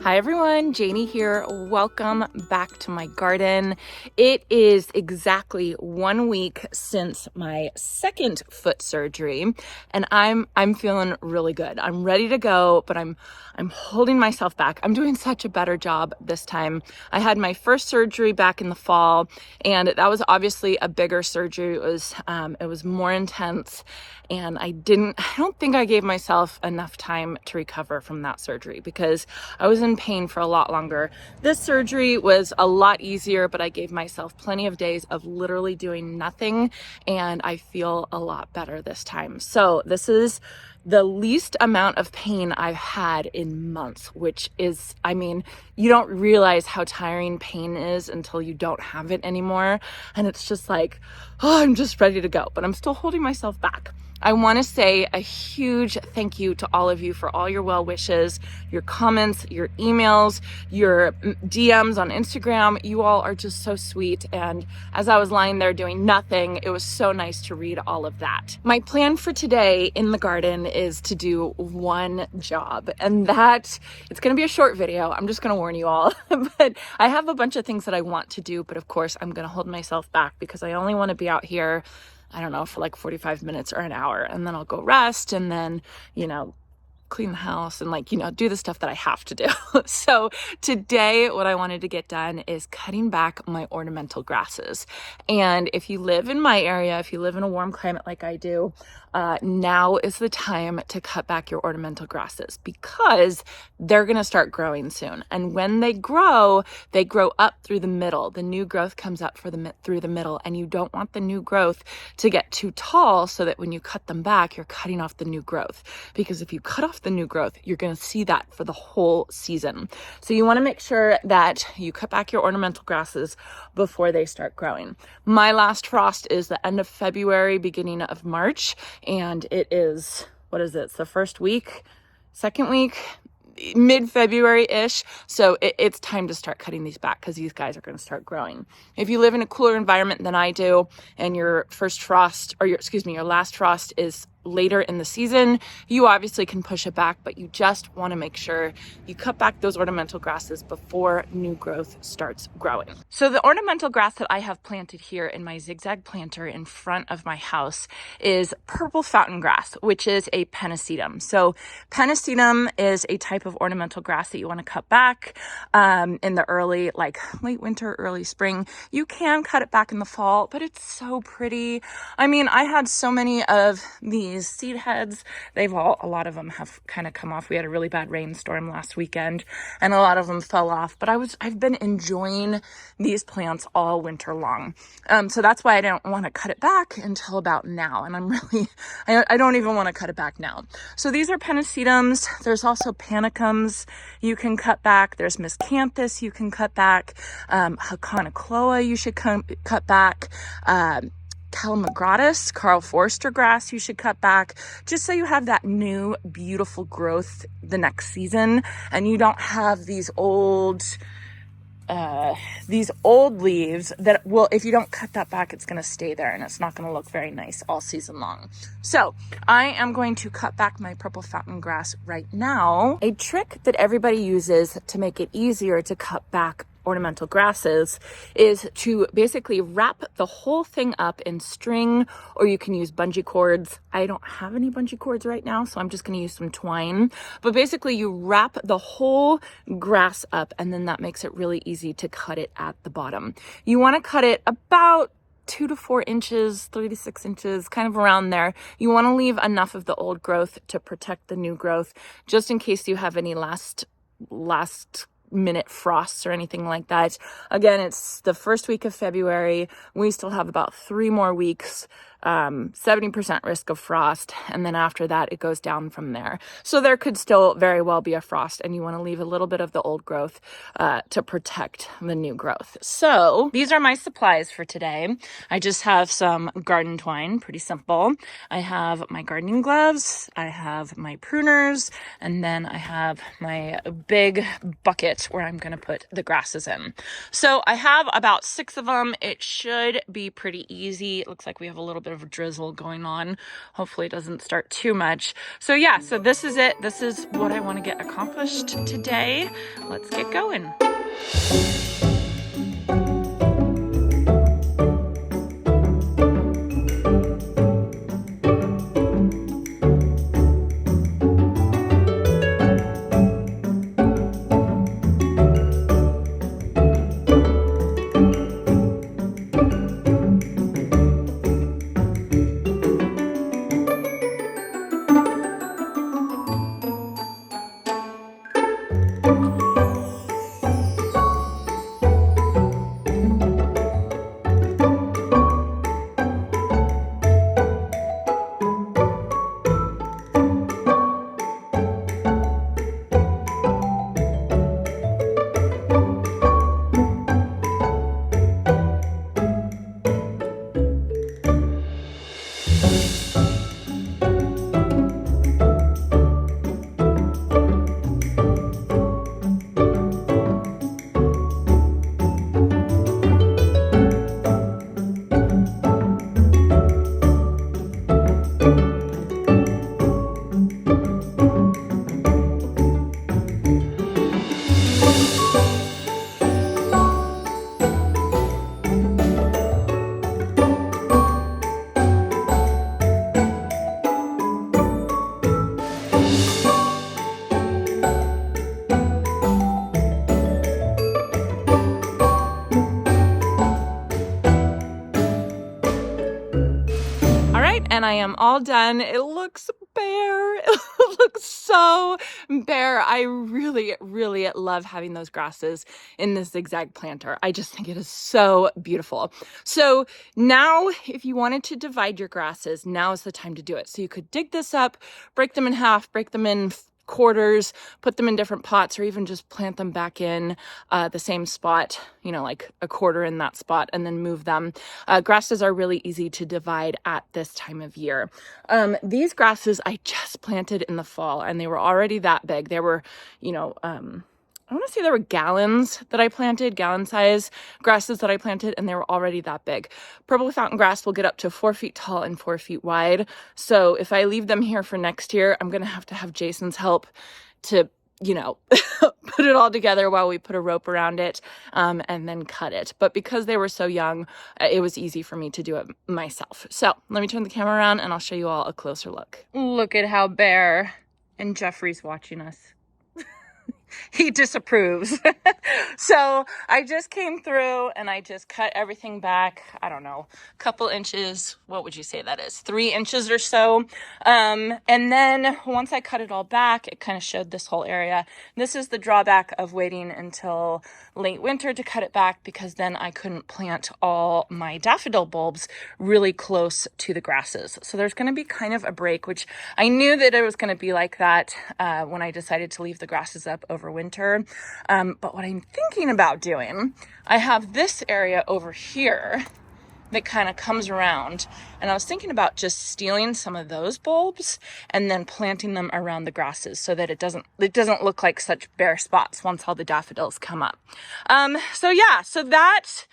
Hi everyone, Janie here. Welcome back to my garden. It is exactly 1 week since my second foot surgery, and I'm feeling really good. I'm ready to go, but I'm holding myself back. I'm doing such a better job this time. I had my first surgery back in the fall, and that was obviously a bigger surgery. It was more intense, and I don't think I gave myself enough time to recover from that surgery because I was in pain for a lot longer. This surgery was a lot easier, but I gave myself plenty of days of literally doing nothing, and I feel a lot better this time. So this is the least amount of pain I've had in months, which is, you don't realize how tiring pain is until you don't have it anymore. And it's just like, oh, I'm just ready to go, but I'm still holding myself back. I want to say a huge thank you to all of you for all your well wishes, your comments, your emails, your DMs on Instagram. You all are just so sweet. And as I was lying there doing nothing, it was so nice to read all of that. My plan for today in the garden is to do one job, and it's going to be a short video. I'm just going to warn you all, but I have a bunch of things that I want to do, but of course I'm going to hold myself back because I only want to be out here, I don't know, for like 45 minutes or an hour, and then I'll go rest and then, clean the house and do the stuff that I have to do. So today what I wanted to get done is cutting back my ornamental grasses. And if you live in my area, if you live in a warm climate like I do, now is the time to cut back your ornamental grasses because they're going to start growing soon. And when they grow up through the middle. The new growth comes up through the middle, and you don't want the new growth to get too tall so that when you cut them back, you're cutting off the new growth. Because if you cut off the new growth, you're going to see that for the whole season. So you want to make sure that you cut back your ornamental grasses before they start growing. My last frost is the end of February, beginning of March, and it is, it's the first week, second week, mid-February-ish. So it's time to start cutting these back because these guys are going to start growing. If you live in a cooler environment than I do, and your last frost is later in the season, you obviously can push it back, but you just want to make sure you cut back those ornamental grasses before new growth starts growing. So the ornamental grass that I have planted here in my Zig Zag planter in front of my house is purple fountain grass, which is a pennisetum. So pennisetum is a type of ornamental grass that you want to cut back in the late winter, early spring. You can cut it back in the fall, but it's so pretty. I had so many of these seed heads. A lot of them have kind of come off. We had a really bad rainstorm last weekend and a lot of them fell off, but I've been enjoying these plants all winter long. So that's why I don't want to cut it back until about now. And I don't even want to cut it back now. So these are pennisetums. There's also panicums you can cut back. There's miscanthus you can cut back. Haconocloa you should cut back. Calamagratis, Carl Forster grass you should cut back, just so you have that new beautiful growth the next season, and you don't have these old leaves that if you don't cut that back, it's going to stay there and it's not going to look very nice all season long. So I am going to cut back my purple fountain grass right now. A trick that everybody uses to make it easier to cut back ornamental grasses is to basically wrap the whole thing up in string, or you can use bungee cords. I don't have any bungee cords right now, so I'm just going to use some twine. But basically you wrap the whole grass up, and then that makes it really easy to cut it at the bottom. You want to cut it about 2 to 4 inches, 3 to 6 inches, kind of around there. You want to leave enough of the old growth to protect the new growth, just in case you have any last minute frosts or anything like that. Again, it's the first week of February. We still have about 3 more weeks, 70% risk of frost, and then after that it goes down from there. So there could still very well be a frost, and you want to leave a little bit of the old growth to protect the new growth. So these are my supplies for today. I just have some garden twine, pretty simple. I have my gardening gloves, I have my pruners, and then I have my big bucket where I'm going to put the grasses in. So I have about 6 of them. It should be pretty easy. It looks like we have a little bit bit of a drizzle going on. Hopefully it doesn't start too much. So yeah, so this is it. This is what I want to get accomplished today. Let's get going. And I am all done. It looks bare. It looks so bare. I really, really love having those grasses in this zigzag planter. I just think it is so beautiful. So now if you wanted to divide your grasses, now is the time to do it. So you could dig this up, break them in half, break them in quarters, put them in different pots, or even just plant them back in the same spot, you know, like a quarter in that spot, and then move them. Grasses are really easy to divide at this time of year. These grasses I just planted in the fall, and they were already that big. They were, you know, I want to say there were gallons that I planted, gallon size grasses that I planted, and they were already that big. Purple fountain grass will get up to 4 feet tall and 4 feet wide. So if I leave them here for next year, I'm going to have Jason's help to, you know, put it all together while we put a rope around it, and then cut it. But because they were so young, it was easy for me to do it myself. So let me turn the camera around and I'll show you all a closer look. Look at how bare. And Jeffrey's watching us. He disapproves. So I just came through and I just cut everything back, I don't know, a couple inches. What would you say that is? 3 inches or so. And then once I cut it all back, it kind of showed this whole area. This is the drawback of waiting until late winter to cut it back, because then I couldn't plant all my daffodil bulbs really close to the grasses. So there's going to be kind of a break, which I knew that it was going to be like that when I decided to leave the grasses up over winter. But what I'm thinking about doing, I have this area over here that kind of comes around, and I was thinking about just stealing some of those bulbs and then planting them around the grasses so that it doesn't look like such bare spots once all the daffodils come up. So yeah, so that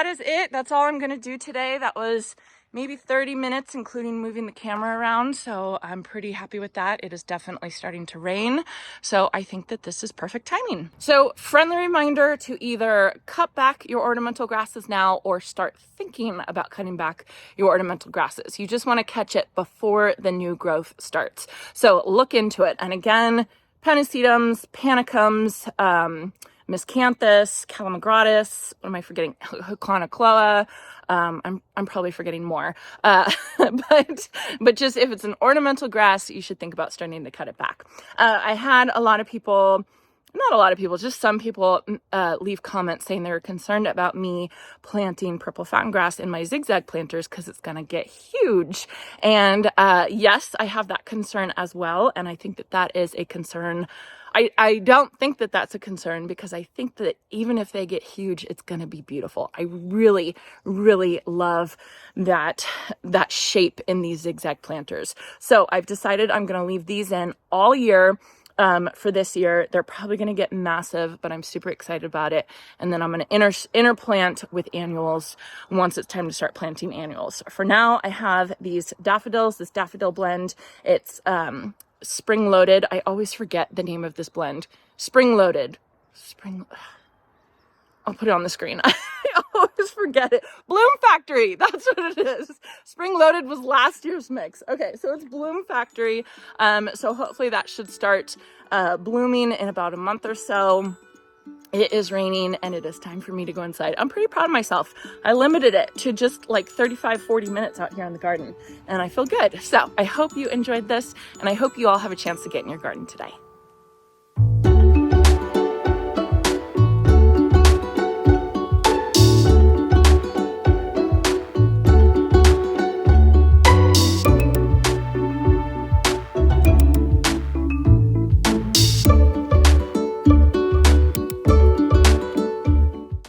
is it. That's all I'm going to do today. That was maybe 30 minutes, including moving the camera around. So I'm pretty happy with that. It is definitely starting to rain. So I think that this is perfect timing. So friendly reminder to either cut back your ornamental grasses now or start thinking about cutting back your ornamental grasses. You just want to catch it before the new growth starts. So look into it. And again, Pennisedums, Panicums, Miscanthus, Calamagratis, what am I forgetting? Heclanocloa. I'm probably forgetting more. But just if it's an ornamental grass, you should think about starting to cut it back. I had a lot of people, not a lot of people, just some people leave comments saying they were concerned about me planting purple fountain grass in my zigzag planters because it's going to get huge. And yes, I have that concern as well. And I think that that is a concern. I don't think that that's a concern, because I think that even if they get huge, it's going to be beautiful. I really, really love that shape in these zigzag planters. So I've decided I'm going to leave these in all year. for this year. They're probably going to get massive, but I'm super excited about it. And then I'm going to interplant with annuals once it's time to start planting annuals. For now, I have these daffodils, this daffodil blend. It's spring loaded. I always forget the name of this blend. Spring loaded. I'll put it on the screen. I always forget it. Bloom Factory, that's what it is. Spring Loaded was last year's mix. Okay, so it's Bloom Factory. So hopefully that should start blooming in about a month or so. It is raining and it is time for me to go inside. I'm pretty proud of myself. I limited it to just like 35, 40 minutes out here in the garden and I feel good. So I hope you enjoyed this and I hope you all have a chance to get in your garden today.